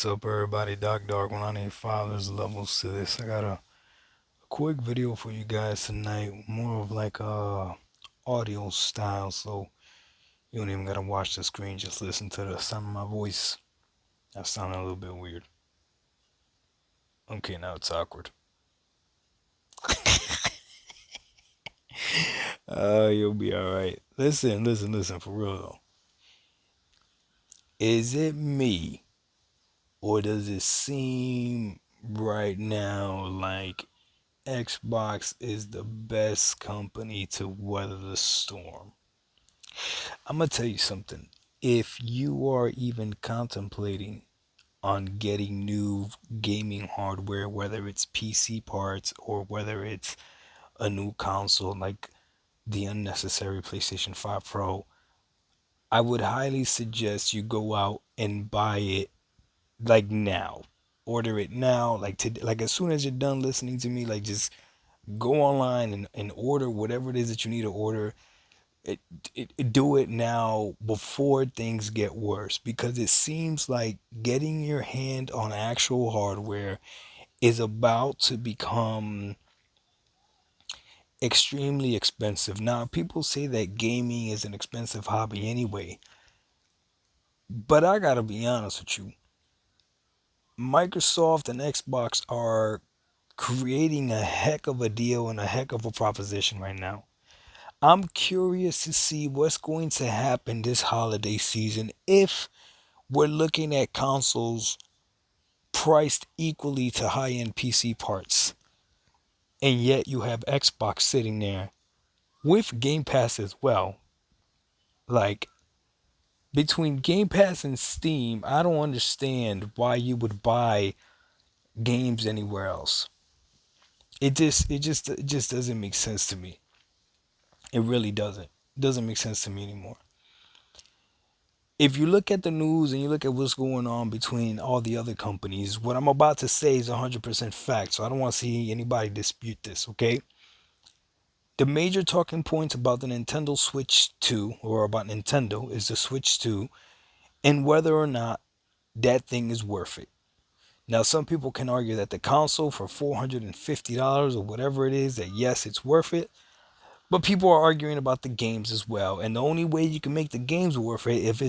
What's up, everybody? Dark 185. There's levels to this. I got a quick video for you guys tonight, more of like audio style, so you don't even gotta watch the screen. Just listen to the sound of my voice. That sounded a little bit weird. Okay, now it's awkward. You'll be all right. Listen. For real though, is it me or does it seem right now like Xbox is the best company to weather the storm? I'm gonna tell you something. If you are even contemplating on getting new gaming hardware, whether it's PC parts or whether it's a new console like the unnecessary PlayStation 5 Pro, I would highly suggest you go out and buy it like now. Order it now, like as soon as you're done listening to me, like just go online and order whatever it is that you need to order. Do it now before things get worse, because it seems like getting your hand on actual hardware is about to become extremely expensive. Now, people say that gaming is an expensive hobby anyway, but I gotta be honest with you. Microsoft and Xbox are creating a heck of a deal and a heck of a proposition right now. I'm curious to see what's going to happen this holiday season if we're looking at consoles priced equally to high end PC parts. And yet you have Xbox sitting there with Game Pass as well. Like, between Game Pass and Steam, I don't understand why you would buy games anywhere else. It just doesn't make sense to me. It really doesn't. It doesn't make sense to me anymore. If you look at the news and you look at what's going on between all the other companies, what I'm about to say is 100% fact. So I don't want to see anybody dispute this, okay? The major talking points about the Nintendo Switch 2, or about Nintendo, is the Switch 2 and whether or not that thing is worth it. Now, some people can argue that the console for $450 or whatever it is, that yes, it's worth it. But people are arguing about the games as well, and the only way you can make the games worth it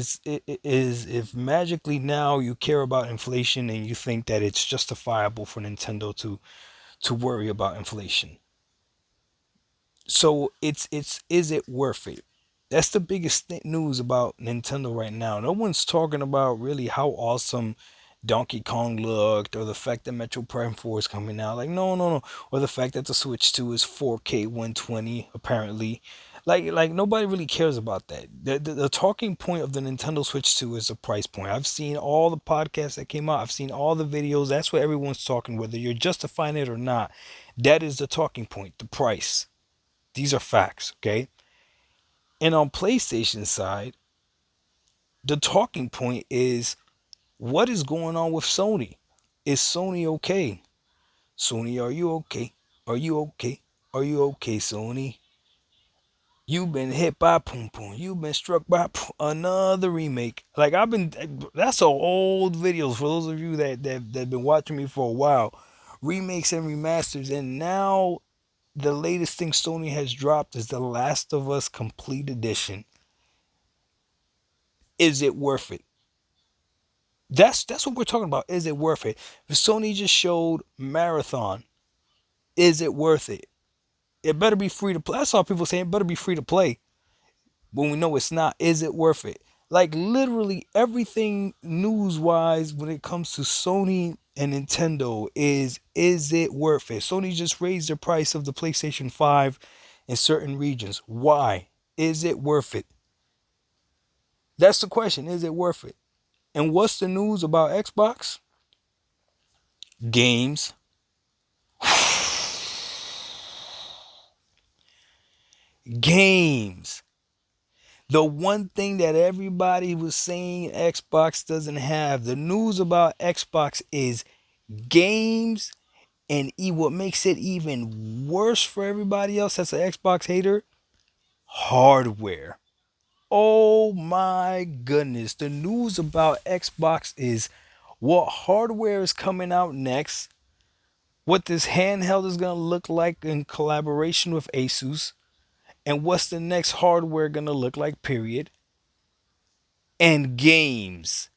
is if magically now you care about inflation and you think that it's justifiable for Nintendo to worry about inflation. So it's is it worth it? That's the biggest news about Nintendo right now. No one's talking about really how awesome Donkey Kong looked, or the fact that Metro Prime 4 is coming out. Like, no. Or the fact that the Switch 2 is 4K 120, apparently. Like nobody really cares about that. The talking point of the Nintendo Switch 2 is the price point. I've seen all the podcasts that came out. I've seen all the videos. That's what everyone's talking, whether you're justifying it or not. That is the talking point, the price. These are facts, okay? And on PlayStation side, the talking point is what is going on with Sony? Is Sony okay? Sony, are you okay? Are you okay? Are you okay, Sony? You've been hit by Poom Poom. You've been struck by another remake. Like, that's a old videos for those of you that been watching me for a while. Remakes and remasters, and now the latest thing Sony has dropped is The Last of Us Complete Edition. Is it worth it? That's what we're talking about. Is it worth it? Sony just showed Marathon. Is it worth it? It better be free to play. That's all people saying. It better be free to play. When we know it's not. Is it worth it? Like, literally everything news wise when it comes to Sony and Nintendo is it worth it? Sony just raised the price of the PlayStation 5 in certain regions. Why? Is it worth it? That's the question. Is it worth it? And what's the news about Xbox? Games. Games. The one thing that everybody was saying Xbox doesn't have. The news about Xbox is games, and what makes it even worse for everybody else that's an Xbox hater, hardware. Oh my goodness. The news about Xbox is what hardware is coming out next, what this handheld is going to look like in collaboration with Asus, and what's the next hardware going to look like, period. And games.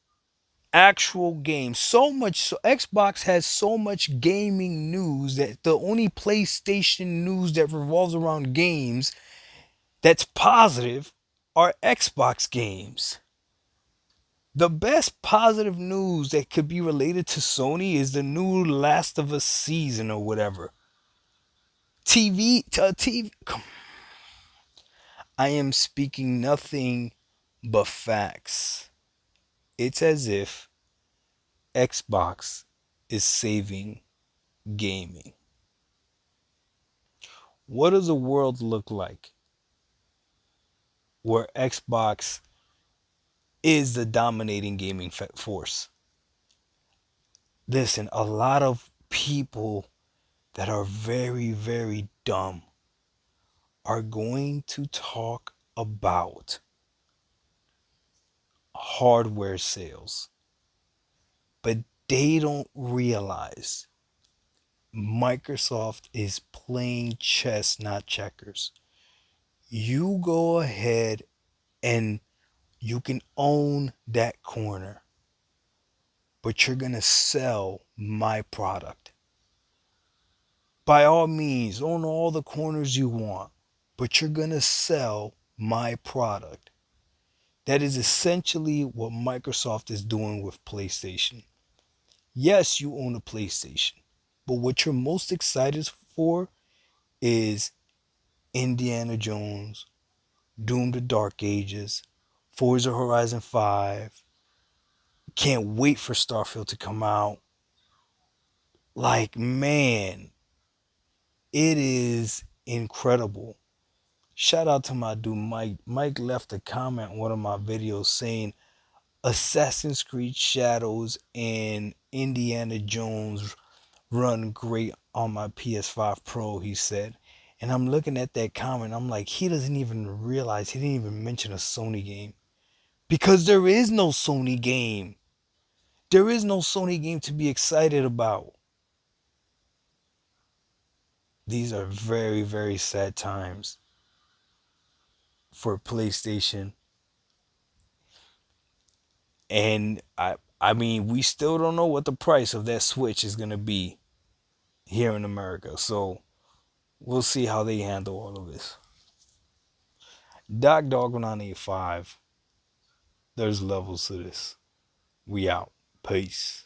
Actual games. So much. So Xbox has so much gaming news that the only PlayStation news that revolves around games that's positive are Xbox games. The best positive news that could be related to Sony is the new Last of Us season or whatever. TV. I am speaking nothing but facts. It's as if Xbox is saving gaming. What does a world look like where Xbox is the dominating gaming force? Listen, a lot of people that are very, very dumb are going to talk about hardware sales, but they don't realize Microsoft is playing chess, not checkers. You go ahead and you can own that corner, but you're going to sell my product. By all means, own all the corners you want, but you're going to sell my product. That is essentially what Microsoft is doing with PlayStation. Yes, you own a PlayStation, but what you're most excited for is Indiana Jones, Doom the Dark Ages, Forza Horizon 5. Can't wait for Starfield to come out. Like, man, it is incredible. Shout out to my dude Mike. Mike left a comment on one of my videos saying Assassin's Creed Shadows and Indiana Jones run great on my PS5 Pro, he said. And I'm looking at that comment, I'm like, he doesn't even realize he didn't even mention a Sony game. Because there is no Sony game. There is no Sony game to be excited about. These are very, very sad times for PlayStation. And I mean, we still don't know what the price of that Switch is going to be here in America. So we'll see how they handle all of this. Doc Dog 985. There's levels to this. We out. Peace.